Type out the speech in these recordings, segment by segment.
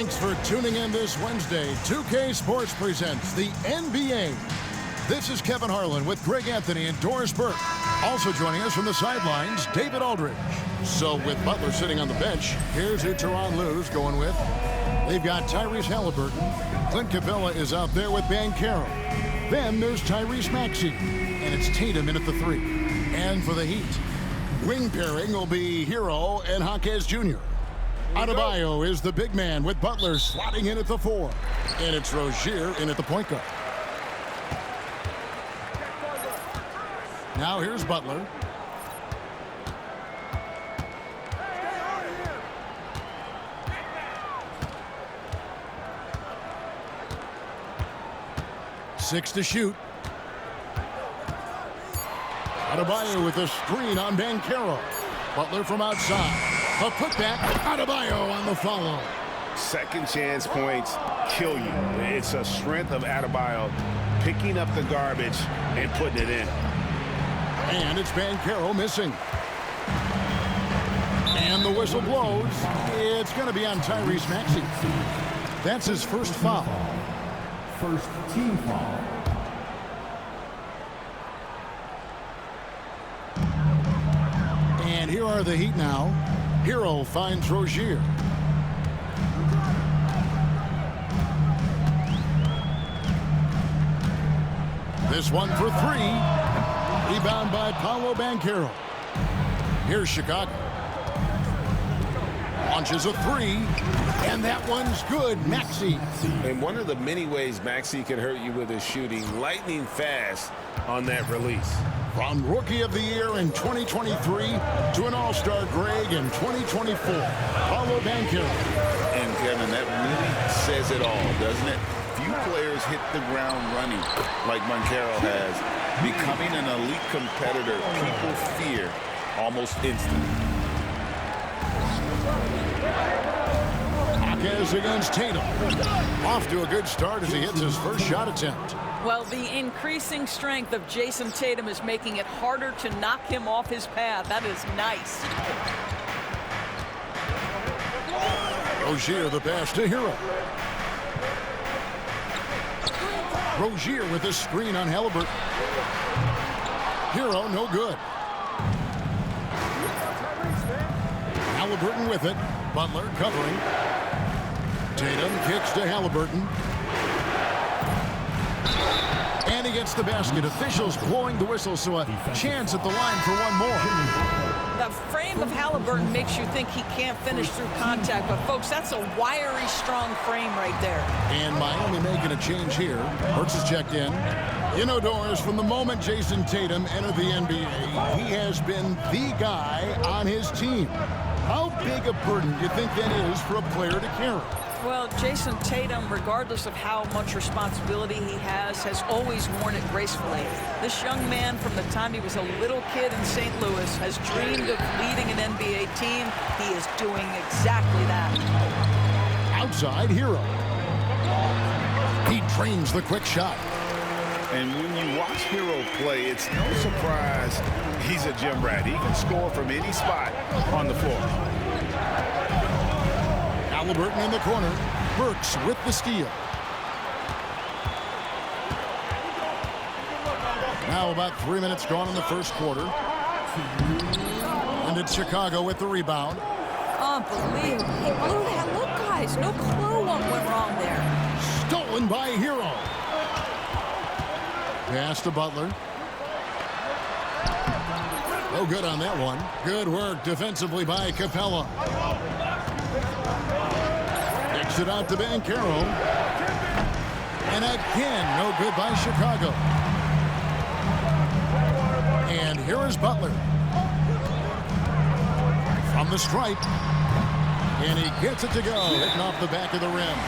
Thanks for tuning in this Wednesday. 2K Sports presents the NBA. This is Kevin Harlan with Greg Anthony and Doris Burke. Also joining us from the sidelines, David Aldridge. So with Butler sitting on the bench, here's who Tyronn Lue's going with. They've got Tyrese Halliburton. Clint Capella is out there with Banchero. Then there's Tyrese Maxey. And it's Tatum in at the 3. And for the Heat, wing pairing will be Hero and Jaquez Jr. Adebayo is the big man with Butler slotting in at the 4. And it's Rozier in at the point guard. Now here's Butler. Six to shoot. Adebayo with a screen on Banchero. Butler from outside. A putback. Adebayo on the follow. Second chance points kill you. It's a strength of Adebayo picking up the garbage and putting it in. And it's Banchero missing. And the whistle blows. It's going to be on Tyrese Maxey. That's his first foul. First team foul. And here are the Heat now. Hero finds Rozier. This one for 3. Rebound by Paolo Banchero. Here's Chicago. Launches a 3. And that one's good. Maxey. And one of the many ways Maxey can hurt you with his shooting, lightning fast on that release. From Rookie of the Year in 2023 to an All-Star Greg in 2024, Paolo Banchero. And Kevin, that really says it all, doesn't it? Few players hit the ground running like Banchero has. Becoming an elite competitor, people fear almost instantly. Jaquez against Tatum. Off to a good start as he hits his first shot attempt. Well, the increasing strength of Jason Tatum is making it harder to knock him off his path. That is nice. Rozier the pass to Hero. Rozier with a screen on Halliburton. Hero no good. Halliburton with it. Butler covering. Tatum kicks to Halliburton. And he gets the basket. Officials blowing the whistle, so a chance at the line for one more. The frame of Halliburton makes you think he can't finish through contact, but folks, that's a wiry, strong frame right there. And Miami making a change here. Burks is checked in. You know, Doris, from the moment Jason Tatum entered the NBA, he has been the guy on his team. How big a burden do you think that is for a player to carry? Well, Jason Tatum, regardless of how much responsibility he has always worn it gracefully. This young man, from the time he was a little kid in St. Louis, has dreamed of leading an NBA team. He is doing exactly that. Outside, Hero. He trains the quick shot. And when you watch Hero play, it's no surprise he's a gym rat. He can score from any spot on the floor. Halliburton in the corner. Burks with the steal. Now about 3 minutes gone in the first quarter. And it's Chicago with the rebound. Unbelievable. He blew that look, guys. No clue what went wrong there. Stolen by Hero. Pass to Butler. No good on that one. Good work defensively by Capella. Kicks it out to Banchero. And again, no good by Chicago. And here is Butler. From the stripe. And he gets it to go. Hitting off the back of the rim.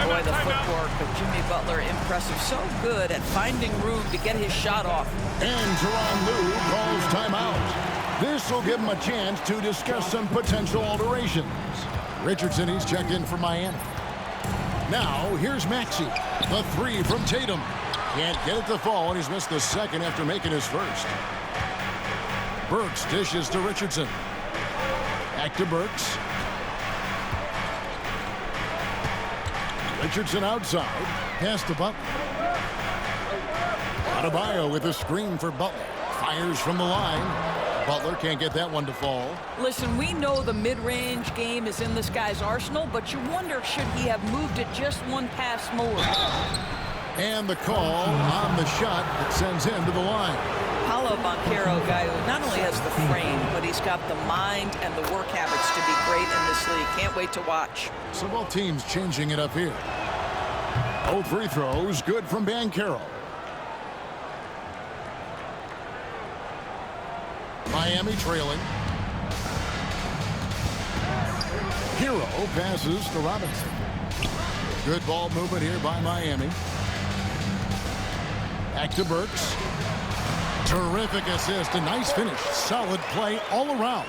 Boy, the footwork of Jimmy Butler, impressive. So good at finding room to get his shot off. And Tyronn Lue calls timeout. This will give him a chance to discuss some potential alterations. Richardson, he's checked in for Miami. Now, here's Maxey. The 3 from Tatum. Can't get it to fall, and he's missed the second after making his first. Burks dishes to Richardson. Back to Burks. Richardson outside. Pass to Butler. Adebayo with a screen for Butler. Fires from the line. Butler can't get that one to fall. Listen, we know the mid-range game is in this guy's arsenal, but you wonder, should he have moved it just one pass more? And the call on the shot that sends him to the line. Paolo Banchero, guy who not only has the frame, but he's got the mind and the work habits to be great in this league. Can't wait to watch. So both teams changing it up here. Both free throws good from Banchero. Miami trailing. Hero passes to Robinson. Good ball movement here by Miami. Back to Burks. Terrific assist. A nice finish. Solid play all around.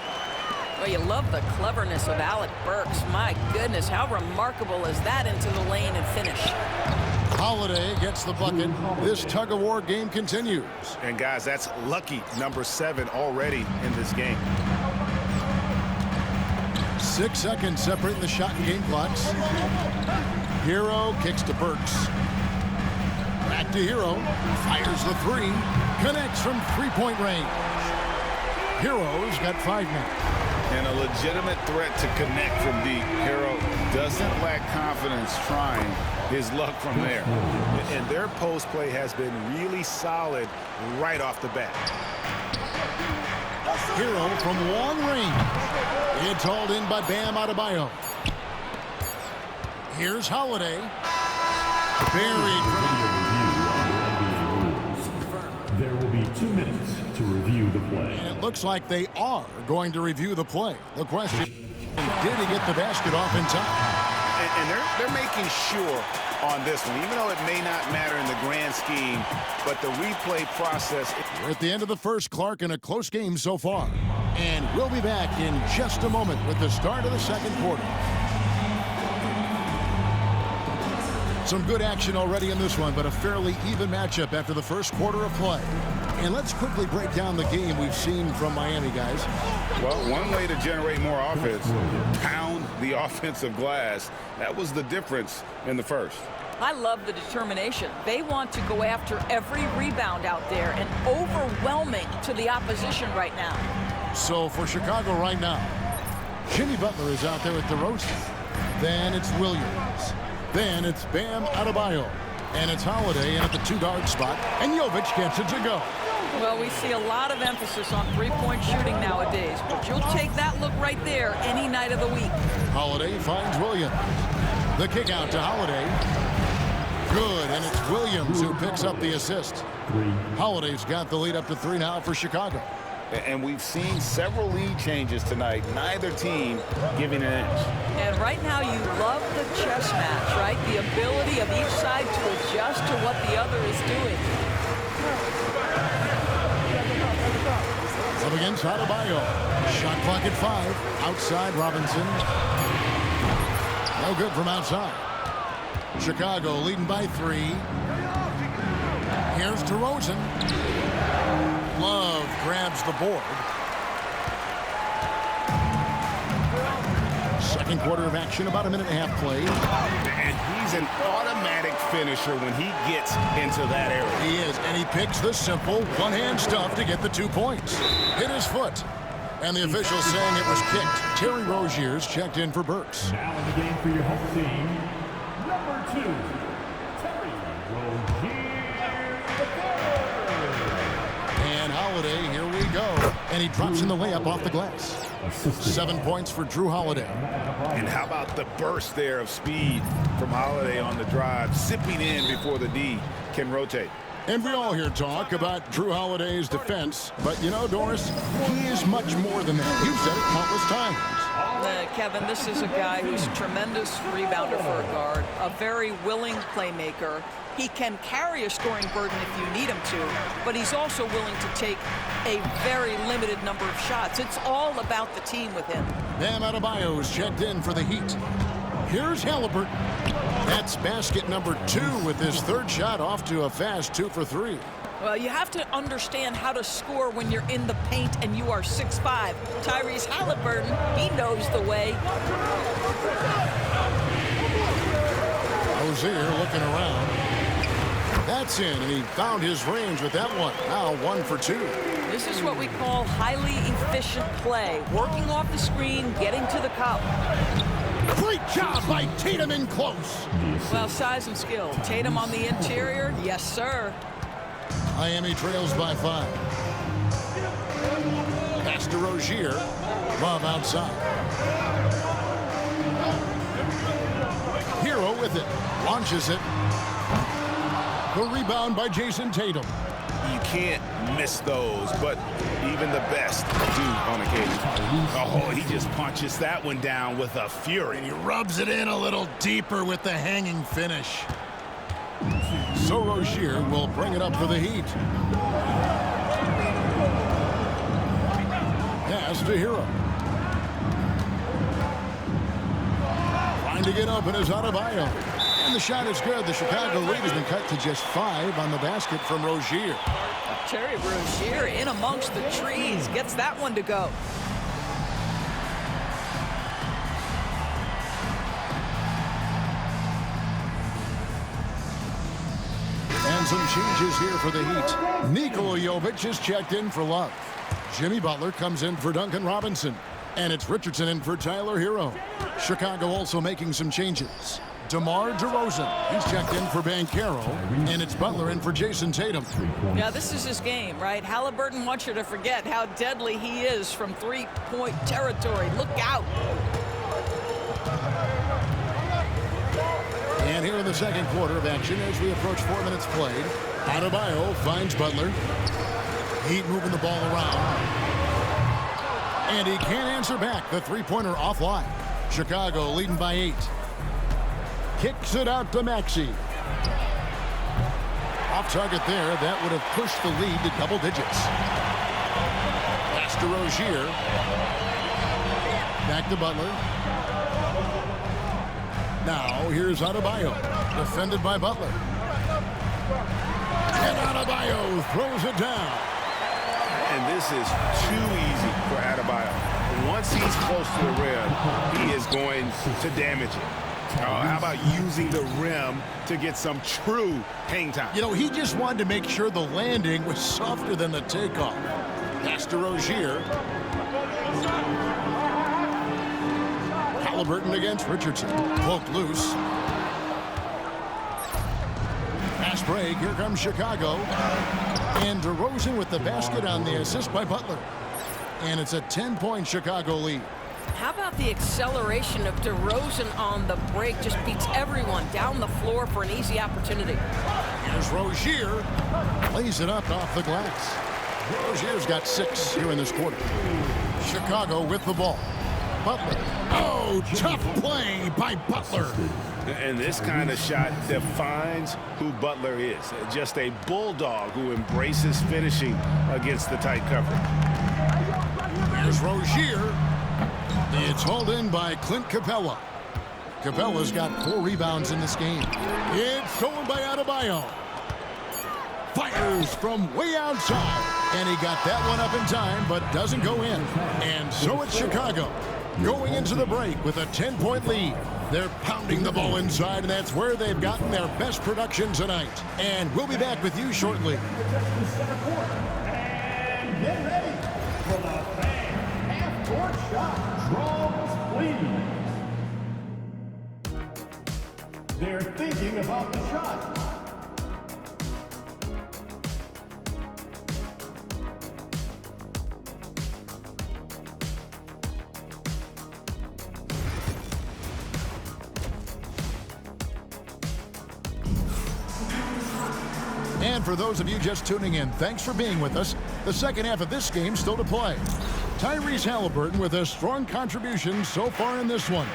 Well, you love the cleverness of Alec Burks. My goodness, how remarkable is that into the lane and finish? Holiday gets the bucket. This tug-of-war game continues. And guys, that's lucky number 7 already in this game. 6 seconds separating the shot and game clocks. Hero kicks to Burks. Back to Hero. Fires the 3. Connects from three-point range. Hero's got 5 now. And a legitimate threat to connect from deep. Hero doesn't lack confidence trying his luck from there. And their post play has been really solid right off the bat. Hero from long range. It's hauled in by Bam Adebayo. Here's Holiday. Buried. There will be 2 minutes to review the play. And it looks like they are going to review the play. The question, did he get the basket off in time? And they're making sure on this one, even though it may not matter in the grand scheme, but the replay process. We're at the end of the first, Clark, in a close game so far. And we'll be back in just a moment with the start of the second quarter. Some good action already in this one, but a fairly even matchup after the first quarter of play. And let's quickly break down the game we've seen from Miami, guys. Well, one way to generate more offense, pound the offensive glass. That was the difference in the first. I love the determination. They want to go after every rebound out there and overwhelming to the opposition right now. So for Chicago right now, Jimmy Butler is out there at DeRozan. Then it's Williams. Then it's Bam Adebayo. And it's Holiday in at the 2-guard spot. And Jovic gets it to go. Well, we see a lot of emphasis on three-point shooting nowadays, but you'll take that look right there any night of the week. Holiday finds Williams. The kick out to Holiday. Good, and it's Williams who picks up the assist. Holiday's got the lead up to 3 now for Chicago. And we've seen several lead changes tonight. Neither team giving an inch. And right now you love the chess match, right? The ability of each side to adjust to what the other is doing. Up against Adebayo. Shot clock at 5. Outside Robinson. No good from outside. Chicago leading by 3. Here's DeRozan. Love grabs the board. Second quarter of action, about a minute and a half played. And he's an automatic finisher when he gets into that area. He is, and he picks the simple one-hand stuff to get the 2 points. Hit his foot. And the officials saying it was kicked. Terry Rozier's checked in for Burks. Now in the game for your home team, number 2, Terry Rozier. And Holiday, here we go. And he drops in the layup off the glass. 7 points for Drew Holiday. And how about the burst there of speed from Holiday on the drive, zipping in before the D can rotate. And we all hear talk about Drew Holiday's defense, but you know, Doris, he is much more than that. You've said it countless times. Kevin, this is a guy who's a tremendous rebounder for a guard, a very willing playmaker. He can carry a scoring burden if you need him to, but he's also willing to take a very limited number of shots. It's all about the team with him. Bam Adebayo's checked in for the Heat. Here's Halliburton. That's basket number 2 with his 3rd shot off to a fast 2 for 3. Well, you have to understand how to score when you're in the paint and you are 6'5". Tyrese Halliburton, he knows the way. Rozier looking around. That's in, and he found his range with that one. Now 1 for 2. This is what we call highly efficient play. Working off the screen, getting to the cup. Great job by Tatum in close. Well, size and skill. Tatum on the interior, yes, sir. Miami trails by 5. Pass to Rozier. Love outside. Hero with it. Launches it. The rebound by Jason Tatum. You can't miss those, but even the best do on occasion. Oh, he just punches that one down with a fury. And he rubs it in a little deeper with the hanging finish. So Rozier will bring it up for the Heat. Pass to Hero. Trying to get open is Adebayo. And the shot is good. The Chicago lead has been cut to just 5 on the basket from Rozier. Terry Rozier in amongst the trees. Gets that one to go. And some changes here for the Heat. Nikola Jovic is checked in for Love. Jimmy Butler comes in for Duncan Robinson. And it's Richardson in for Tyler Hero. Chicago also making some changes. DeMar DeRozan, he's checked in for Banchero, and it's Butler in for Jason Tatum. Yeah, this is his game, right? Halliburton wants you to forget how deadly he is from three-point territory. Look out. And here in the second quarter of action, as we approach 4 minutes played, Adebayo finds Butler. Heat moving the ball around. And he can't answer back. The three-pointer offline. Chicago leading by 8. Kicks it out to Maxey. Off target there. That would have pushed the lead to double digits. Pass to Rozier. Back to Butler. Now here's Adebayo. Defended by Butler. And Adebayo throws it down. And this is too easy for Adebayo. Once he's close to the rim, he is going to damage it. How about using the rim to get some true hang time? You know, he just wanted to make sure the landing was softer than the takeoff. Pass to Rozier. Halliburton against Richardson. Poked loose. Pass break. Here comes Chicago. And DeRozan with the basket on the assist by Butler. And it's a 10-point Chicago lead. How about the acceleration of DeRozan on the break? Just beats everyone down the floor for an easy opportunity. Here's Rozier. Lays it up off the glass. Rozier's got 6 here in this quarter. Chicago with the ball. Butler. Oh, tough play by Butler. And this kind of shot defines who Butler is. Just a bulldog who embraces finishing against the tight cover. Here's Rozier. It's hauled in by Clint Capella. Capella's got 4 rebounds in this game. It's stolen by Adebayo. Fires from way outside. And he got that one up in time, but doesn't go in. And so it's Chicago going into the break with a 10-point lead. They're pounding the ball inside, and that's where they've gotten their best production tonight. And we'll be back with you shortly. And get ready for the fan half-court shot. Draws, please. They're thinking about the shot. And for those of you just tuning in, thanks for being with us. The second half of this game still to play. Tyrese Halliburton with a strong contribution so far in this one.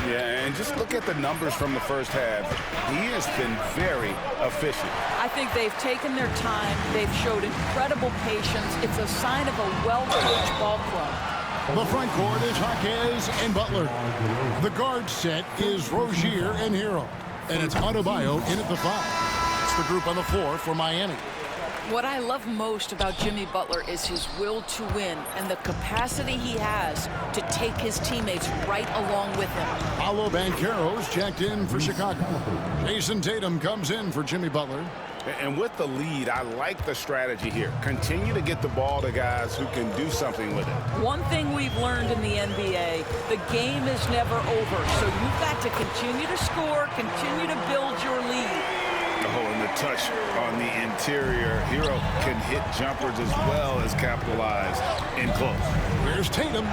Yeah, and just look at the numbers from the first half. He has been very efficient. I think they've taken their time. They've showed incredible patience. It's a sign of a well-coached ball club. The front court is Jaquez and Butler. The guard set is Rozier and Hero. And it's Adebayo in at the 5. It's the group on the floor for Miami. What I love most about Jimmy Butler is his will to win and the capacity he has to take his teammates right along with him. Paolo Banchero's checked in for Chicago. Jason Tatum comes in for Jimmy Butler. And with the lead, I like the strategy here. Continue to get the ball to guys who can do something with it. One thing we've learned in the NBA, the game is never over. So you've got to continue to score, continue to build your lead. Oh, and the touch on the interior. Hero can hit jumpers as well as capitalize in close. Here's Tatum.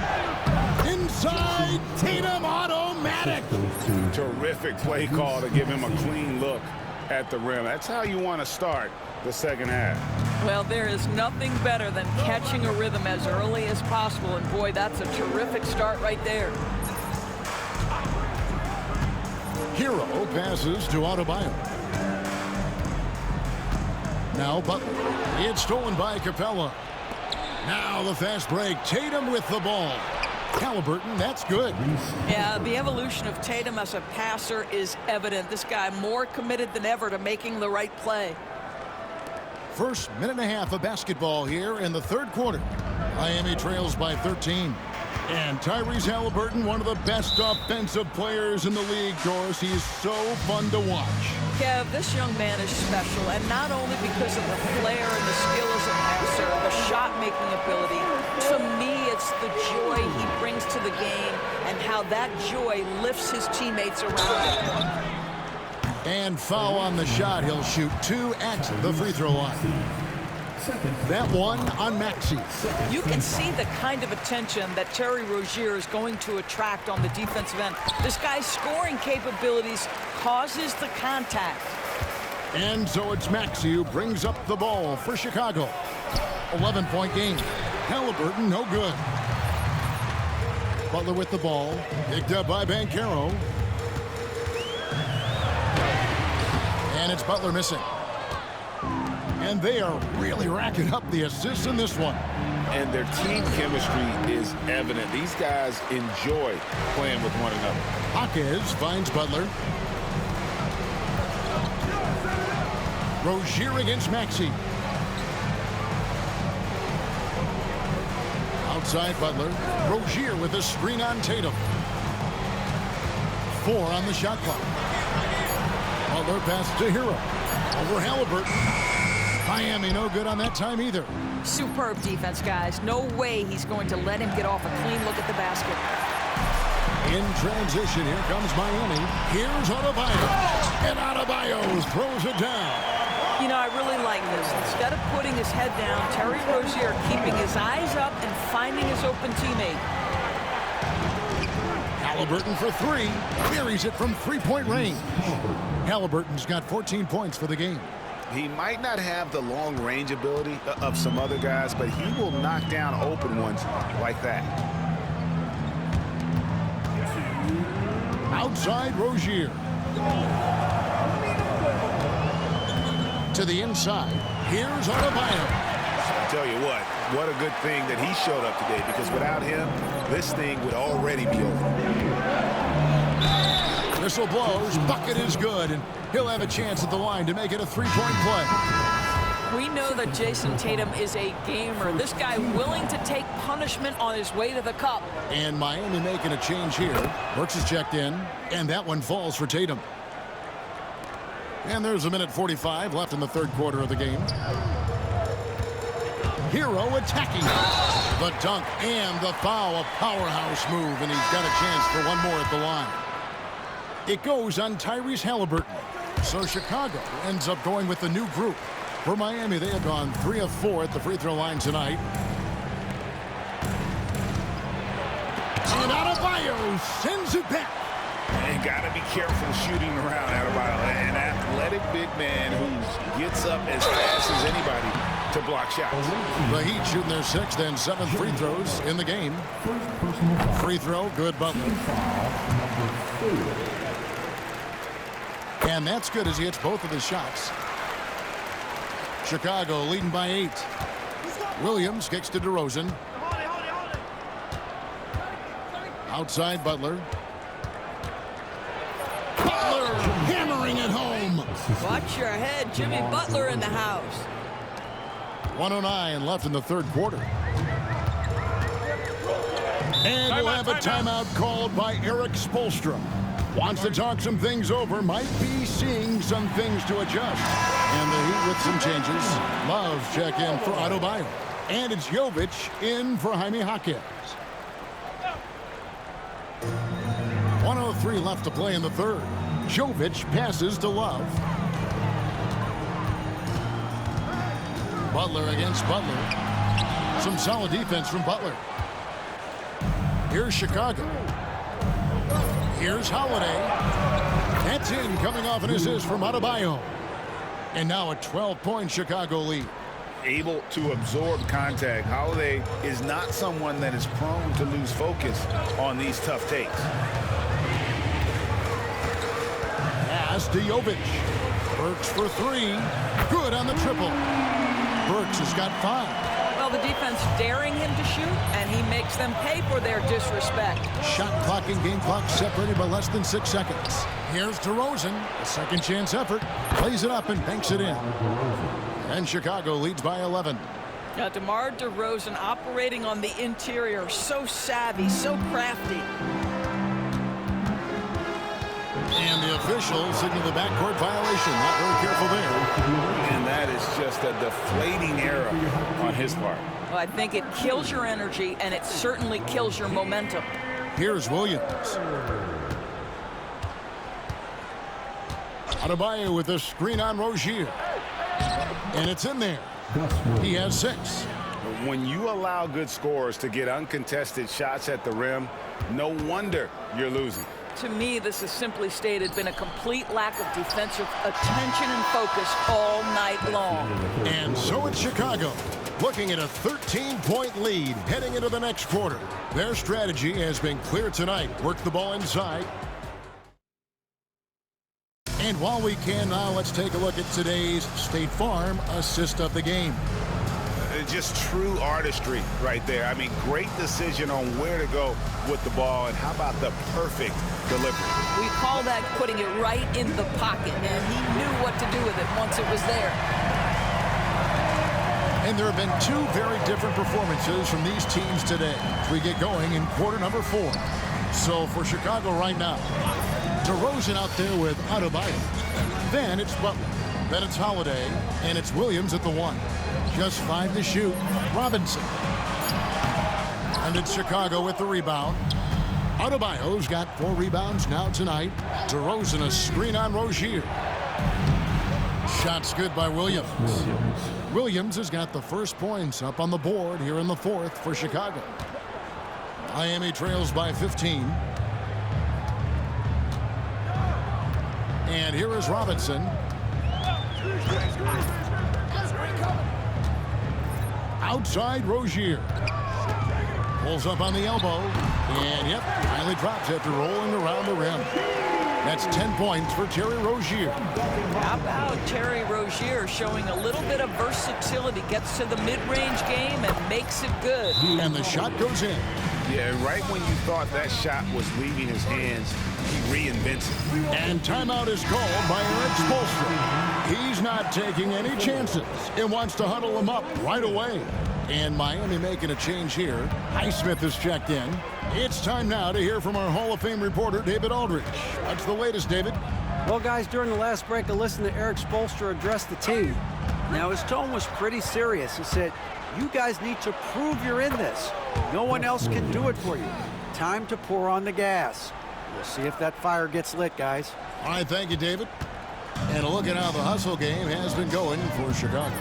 Inside, Tatum automatic. Terrific play call to give him a clean look at the rim. That's how you want to start the second half. Well, there is nothing better than catching a rhythm as early as possible. And boy, that's a terrific start right there. Hero passes to Adebayo. Now Butler. It's stolen by Capella. Now the fast break. Tatum with the ball. Halliburton, that's good. Yeah, the evolution of Tatum as a passer is evident. This guy more committed than ever to making the right play. First minute and a half of basketball here in the third quarter. Miami trails by 13. And Tyrese Halliburton, one of the best offensive players in the league, Doris. He is so fun to watch. Kev, this young man is special, and not only because of the flair and the skill as a passer, the shot-making ability. To me, it's the joy he brings to the game and how that joy lifts his teammates around him. And foul on the shot. He'll shoot 2 at the free throw line. That one on Maxey. You can see the kind of attention that Terry Rozier is going to attract on the defensive end. This guy's scoring capabilities causes the contact. And so it's Maxey who brings up the ball for Chicago. 11-point game. Halliburton, no good. Butler with the ball. Picked up by Banchero. And it's Butler missing. And they are really racking up the assists in this one. And their team chemistry is evident. These guys enjoy playing with one another. Jaquez finds Butler. Rozier against Maxey. Outside Butler. Rozier with a screen on Tatum. 4 on the shot clock. Butler passes to Hero. Over Halliburton. Miami no good on that time either. Superb defense, guys. No way he's going to let him get off a clean look at the basket. In transition, here comes Miami. Here's Adebayo. And Adebayo throws it down. You know, I really like this. Instead of putting his head down, Terry Rozier keeping his eyes up and finding his open teammate. Halliburton for 3. Buries it from three-point range. Halliburton's got 14 points for the game. He might not have the long-range ability of some other guys, but he will knock down open ones like that. Outside Rozier. To the inside. Here's Adebayo. I tell you what a good thing that he showed up today, because without him, this thing would already be over. Whistle blows. Bucket is good, and he'll have a chance at the line to make it a three-point play. We know that Jason Tatum is a gamer. This guy willing to take punishment on his way to the cup. And Miami making a change here. Brooks is checked in, and that one falls for Tatum. And there's a minute 45 left in the third quarter of the game. Hero attacking. The dunk and the foul, a powerhouse move, and he's got a chance for one more at the line. It goes on Tyrese Halliburton. So Chicago ends up going with the new group. For Miami, they have gone 3 of 4 at the free throw line tonight. And Adebayo sends it back. And got to be careful shooting around Adebayo. An athletic big man who gets up as fast as anybody to block shots. The Heat shooting their 6th and 7th free throws in the game. Free throw, good Butler. And that's good as he hits both of his shots. Chicago leading by 8. Williams kicks to DeRozan. Outside Butler. Butler hammering it home. Watch your head. Jimmy Butler in the house. 1:09 left in the third quarter. And we'll have a timeout called by Eric Spoelstra. Wants to talk some things over, might be seeing some things to adjust. And the Heat with some changes. Love check in for Adebayo. And it's Jovic in for Jaime Jaquez. 1:03 left to play in the third. Jovic passes to Love. Butler against Butler. Some solid defense from Butler. Here's Chicago. Here's Holiday. That's in, coming off an assist from Adebayo. And now a 12-point Chicago lead. Able to absorb contact. Holiday is not someone that is prone to lose focus on these tough takes. Pass to Jovic. Burks for three. Good on the triple. Burks has got 5. Well, the defense daring him to shoot, and he makes them pay for their disrespect. Shot clock and game clock separated by less than 6 seconds. Here's DeRozan. A second chance effort. Plays it up and banks it in. And Chicago leads by 11. Now, DeMar DeRozan operating on the interior. So savvy, so crafty. And the officials signal the backcourt violation. Not very careful there. And that is just a deflating error on his part. Well, I think it kills your energy, and it certainly kills your momentum. Here's Williams. Adebayo with a screen on Rozier. And it's in there. He has 6. When you allow good scorers to get uncontested shots at the rim, no wonder you're losing. To me, this has simply stated been a complete lack of defensive attention and focus all night long. And so it's Chicago, looking at a 13-point lead heading into the next quarter. Their strategy has been clear tonight. Work the ball inside. And while we can now, let's take a look at today's State Farm assist of the game. Just true artistry right there. I mean, great decision on where to go with the ball, and how about the perfect delivery? We call that putting it right in the pocket, and he knew what to do with it once it was there. And there have been 2 very different performances from these teams today as we get going in quarter number 4. So for Chicago right now, DeRozan out there with Adebayo. Then it's Butler. Then it's Holiday. And it's Williams at the 1. Just 5 to shoot. Robinson. And it's Chicago with the rebound. Adebayo's got 4 rebounds now tonight. DeRozan a screen on Rozier. Shot's good by Williams. Williams has got the first points up on the board here in the 4th for Chicago. Miami trails by 15. And here is Robinson. Outside Rozier. Pulls up on the elbow. And yep, finally drops after rolling around the rim. That's 10 points for Terry Rozier. How about Terry Rozier showing a little bit of versatility, gets to the mid-range game and makes it good. And the shot goes in. Yeah, right when you thought that shot was leaving his hands, he reinvents it. And timeout is called by Eric Spoelstra. He's not taking any chances and wants to huddle him up right away. And Miami making a change here. Highsmith has checked in. It's time now to hear from our Hall of Fame reporter, David Aldridge. What's the latest, David? Well, guys, during the last break, I listened to Eric Spoelstra address the team. Now, his tone was pretty serious. He said, you guys need to prove you're in this. No one else can do it for you. Time to pour on the gas. We'll see if that fire gets lit, guys. All right, thank you, David. And a look at how the hustle game has been going for Chicago.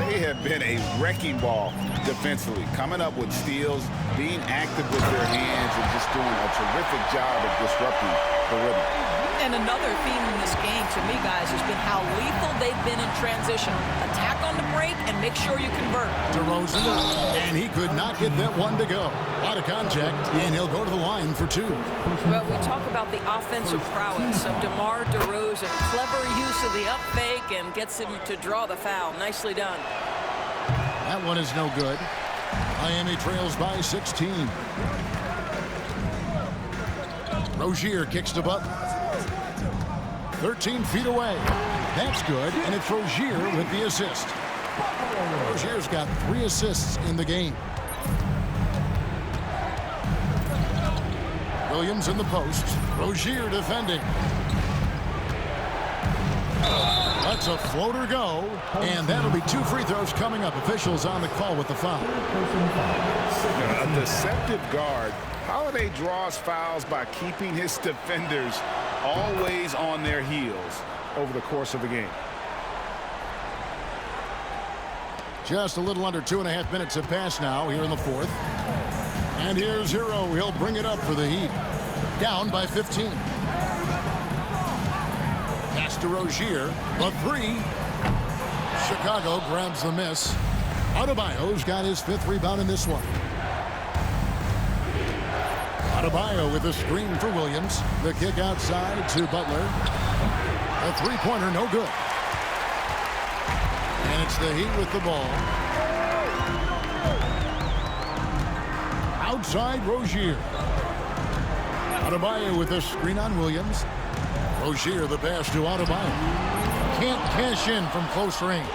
They have been a wrecking ball defensively, coming up with steals, being active with their hands, and just doing a terrific job of disrupting the rhythm. And another theme in this game, to me, guys, has been how lethal they've been in transition. Attack on the break and make sure you convert. DeRozan, and he could not get that one to go. Out of contact, and he'll go to the line for 2. Well, we talk about the offensive prowess of DeMar DeRozan. Clever use of the up fake and gets him to draw the foul. Nicely done. That one is no good. Miami trails by 16. Rozier kicks to Butler. 13 feet away. That's good, and it's Rozier with the assist. Rozier's got 3 assists in the game. Williams in the post. Rozier defending. Lets a floater go, and that'll be 2 free throws coming up. Officials on the call with the foul. A deceptive guard. Holiday draws fouls by keeping his defenders always on their heels over the course of the game. Just a little under 2.5 minutes have passed now here in the 4th. And here's Hero. He'll bring it up for the Heat. Down by 15. Pass to Rozier. The 3. Chicago grabs the miss. Adebayo's got his 5th rebound in this one. Adebayo with a screen for Williams. The kick outside to Butler. A 3-pointer, no good. And it's the Heat with the ball. Outside Rozier. Adebayo with a screen on Williams. Rozier the pass to Adebayo. Can't cash in from close range.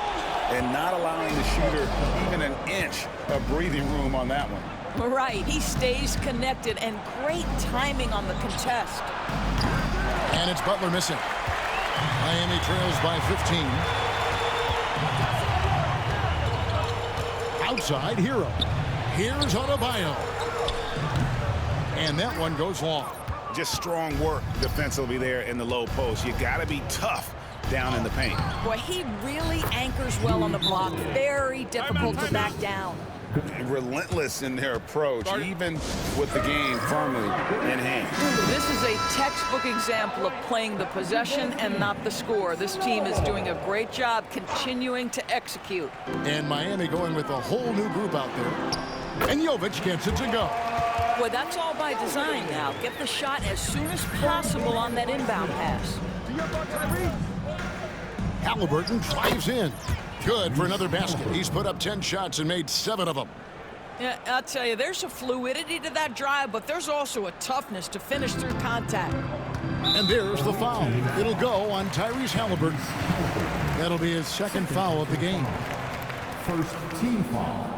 And not allowing the shooter even an inch of breathing room on that one. Right, he stays connected, and great timing on the contest. And it's Butler missing. Miami trails by 15. Outside Hero. Here's Adebayo. And that one goes long. Just strong work defensively there in the low post. You got to be tough down in the paint. Boy, he really anchors well on the block. Very difficult to back down. Relentless in their approach, even with the game firmly in hand. This is a textbook example of playing the possession and not the score. This team is doing a great job continuing to execute. And Miami going with a whole new group out there. And Jovic gets it to go. Boy, that's all by design now. Get the shot as soon as possible on that inbound pass. Halliburton drives in. Good for another basket. He's put up 10 shots and made 7 of them. Yeah, I'll tell you, there's a fluidity to that drive, but there's also a toughness to finish through contact. And there's the foul. It'll go on Tyrese Halliburton. That'll be his 2nd foul of the game. First team foul.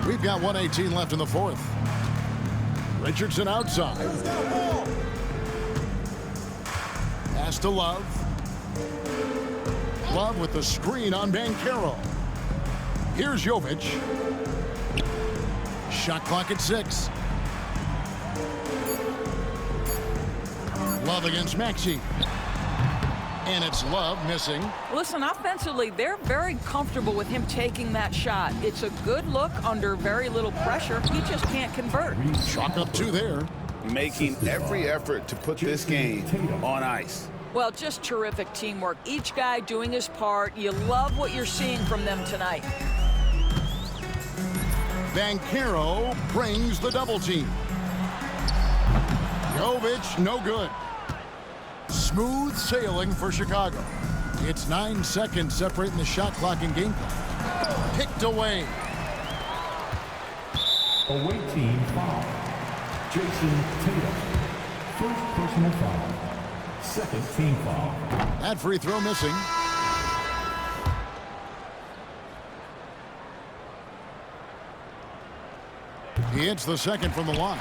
We've got 1:18 left in the 4th. Richardson outside. Pass to Love. Love with the screen on Banchero. Here's Jovic. Shot clock at 6. Love against Maxey. And it's Love missing. Listen, offensively, they're very comfortable with him taking that shot. It's a good look under very little pressure. He just can't convert. Chalk up 2 there. Making every effort to put this game on ice. Well, just terrific teamwork. Each guy doing his part. You love what you're seeing from them tonight. Banchero brings the double team. Jovic, no good. Smooth sailing for Chicago. It's 9 seconds separating the shot clock and game clock. Picked away. Away team foul. Jason Tatum. First personal foul. 2nd team foul. That free throw missing. He hits the 2nd from the line.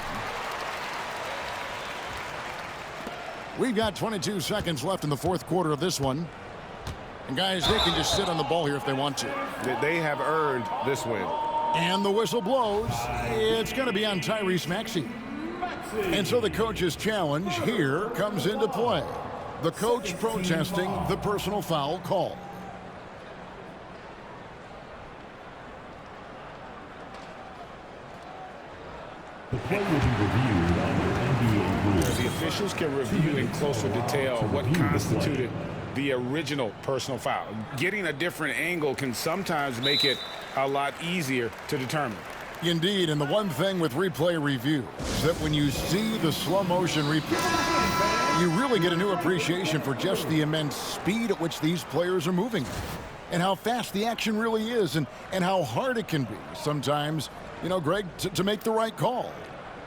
We've got 22 seconds left in the 4th quarter of this one. And guys, they can just sit on the ball here if they want to. They have earned this win. And the whistle blows. It's going to be on Tyrese Maxey. And so the coach's challenge here comes into play. The coach protesting the personal foul call. The play will be reviewed under NBA rules. The officials can review in closer detail what constituted the original personal foul. Getting a different angle can sometimes make it a lot easier to determine. Indeed, and the one thing with replay review is that when you see the slow motion replay, you really get a new appreciation for just the immense speed at which these players are moving and how fast the action really is and how hard it can be sometimes, you know, Greg, to make the right call.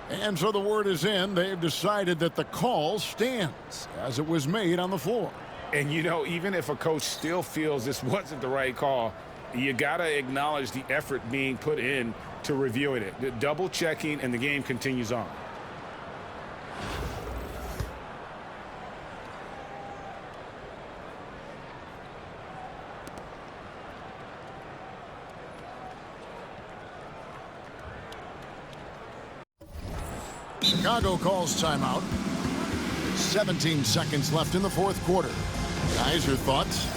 And so the word is in. They've decided that the call stands as it was made on the floor. And, you know, even if a coach still feels this wasn't the right call, you got to acknowledge the effort being put in to reviewing it. Double checking, and the game continues on. Chicago calls timeout. 17 seconds left in the fourth quarter. Guys, your thoughts?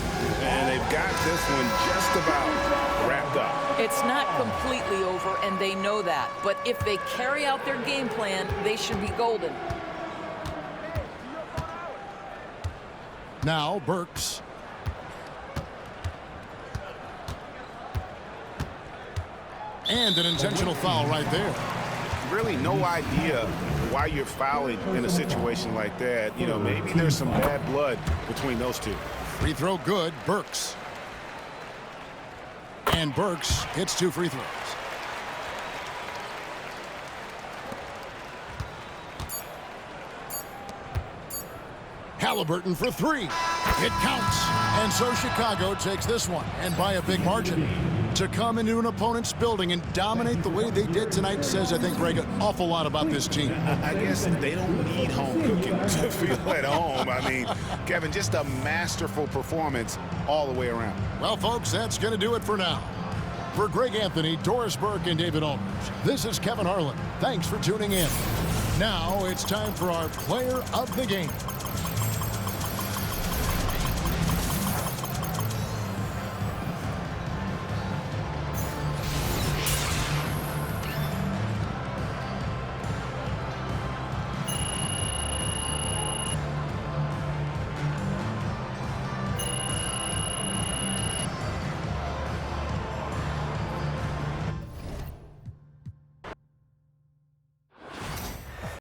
And they've got this one just about wrapped up. It's not completely over, and they know that. But if they carry out their game plan, they should be golden. Now, Burks. And an intentional foul right there. Really no idea why you're fouling in a situation like that. You know, maybe there's some bad blood between those two. Free throw good, Burks. And Burks hits 2 free throws. Halliburton for 3. It counts. And so Chicago takes this one, and by a big margin. To come into an opponent's building and dominate the way they did tonight says, I think, Greg, an awful lot about this team. I guess they don't need home cooking to feel at home. I mean, Kevin, just a masterful performance all the way around. Well, folks, that's going to do it for now. For Greg Anthony, Doris Burke, and David Aldridge, this is Kevin Harlan. Thanks for tuning in. Now it's time for our player of the game.